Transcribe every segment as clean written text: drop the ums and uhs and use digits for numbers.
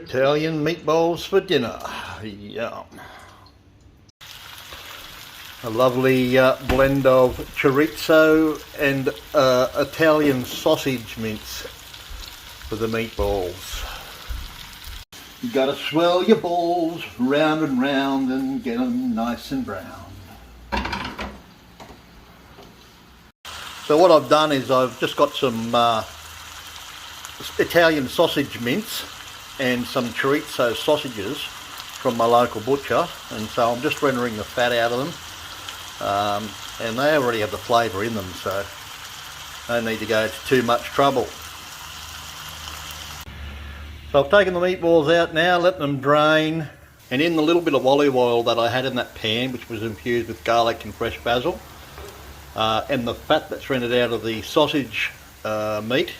Italian meatballs for dinner. Yum. A lovely blend of chorizo and Italian sausage mince for the meatballs. You gotta swirl your balls round and round and get them nice and brown. So what I've done is I've just got some Italian sausage mince and some chorizo sausages from my local butcher, and so I'm just rendering the fat out of them. And they already have the flavour in them, so don't need to go to too much trouble. So I've taken the meatballs out now, let them drain, and in the little bit of olive oil that I had in that pan, which was infused with garlic and fresh basil, and the fat that's rendered out of the sausage meat,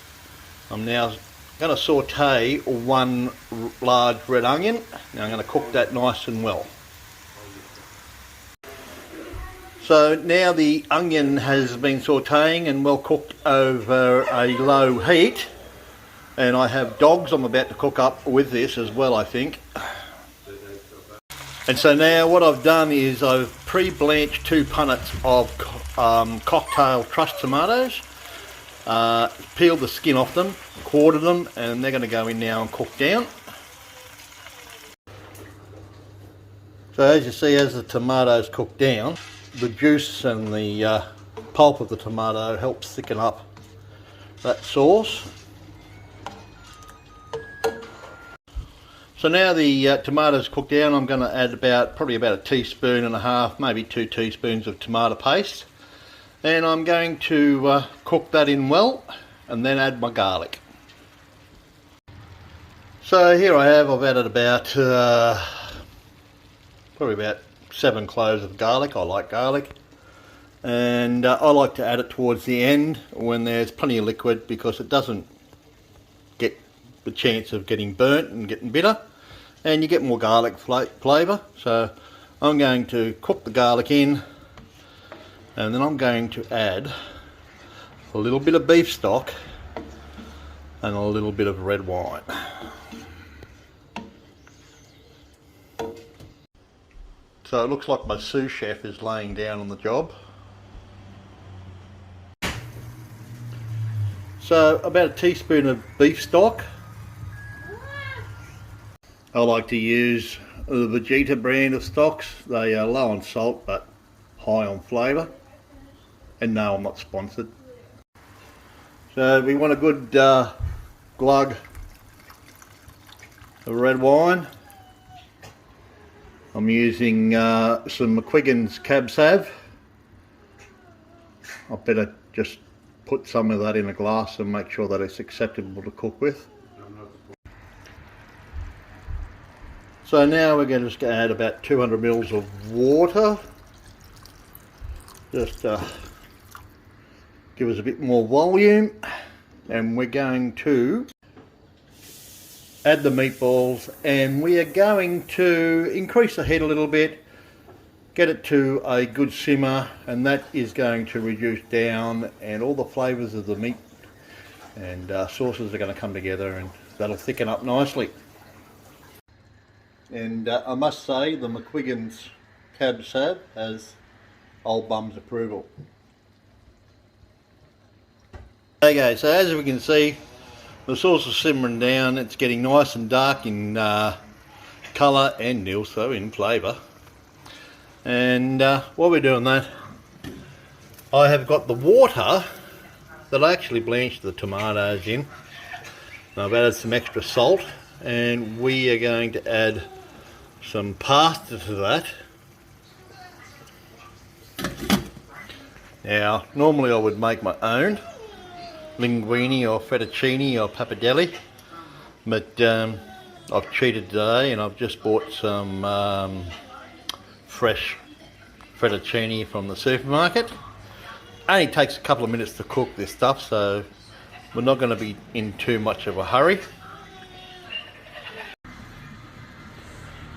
I'm now going to saute one large red onion. Now I'm going to cook that nice and well. So now the onion has been sauteing and well cooked over a low heat, and I have dogs I'm about to cook up with this as well, I think. And so now what I've done is I've pre-blanched 2 punnets of cocktail trust tomatoes, peeled the skin off them, quartered them, and they're going to go in now and cook down. So as you see, as the tomatoes cook down, the juice and the pulp of the tomato helps thicken up that sauce. So now the tomatoes cooked down, I'm going to add probably about 1.5 teaspoons, maybe 2 teaspoons of tomato paste, and I'm going to cook that in well and then add my garlic. So here I've added about probably about 7 cloves of garlic. I like garlic, and I like to add it towards the end when there's plenty of liquid, because it doesn't get the chance of getting burnt and getting bitter, and you get more garlic flavour. So I'm going to cook the garlic in, and then I'm going to add a little bit of beef stock and a little bit of red wine. So it looks like my sous chef is laying down on the job. So about 1 teaspoon of beef stock. I like to use the Vegeta brand of stocks. They are low on salt but high on flavour. And no, I'm not sponsored. So we want a good glug of red wine. I'm using some McQuiggan's Cab Sav. I better just put some of that in a glass and make sure that it's acceptable to cook with. So now we're just going to add about 200 mils of water. Just give us a bit more volume, and we're going to add the meatballs, and we are going to increase the heat a little bit, get it to a good simmer, and that is going to reduce down, and all the flavours of the meat and sauces are going to come together, and that'll thicken up nicely. And I must say, the McQuiggan's Cab Sav has old bum's approval. Okay, so as we can see, the sauce is simmering down. It's getting nice and dark in colour and also in flavour. And while we're doing that, I have got the water that I actually blanched the tomatoes in. I've added some extra salt, and we are going to add some pasta to that. Now, normally I would make my own linguine or fettuccine or pappardelle, but I've cheated today and I've just bought some fresh fettuccine from the supermarket. Only takes a couple of minutes to cook this stuff, so we're not going to be in too much of a hurry.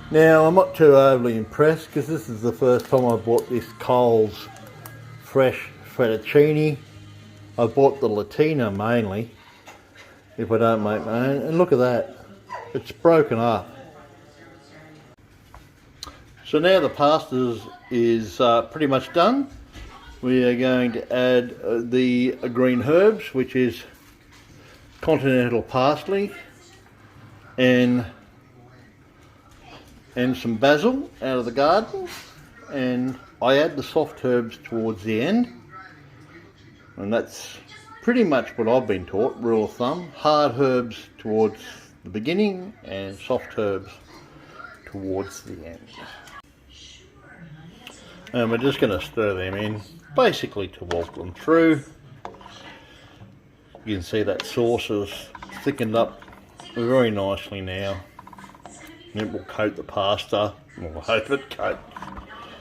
Now, I'm not too overly impressed, because this is the first time I bought this Coles fresh fettuccine. I bought the Latina mainly, if I don't make my own, and look at that. it's broken up. So now the pasta is pretty much done. We are going to add the green herbs, which is continental parsley and some basil out of the garden, and I add the soft herbs towards the end, and that's pretty much what I've been taught, rule of thumb: hard herbs towards the beginning and soft herbs towards the end. And we're just going to stir them in, basically to walk them through. You can see that sauce has thickened up very nicely now. And it will coat the pasta, well, I hope it coats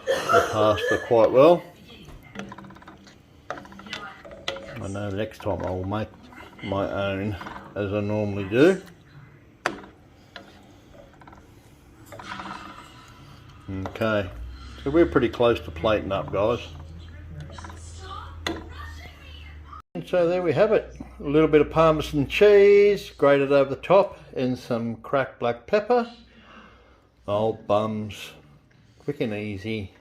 the pasta quite well. I know next time I will make my own, as I normally do. Okay, so we're pretty close to plating up, guys. And so there we have it. A little bit of Parmesan cheese grated over the top and some cracked black pepper. Old bums, quick and easy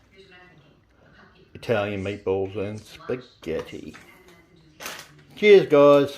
Italian meatballs and spaghetti. Cheers, guys.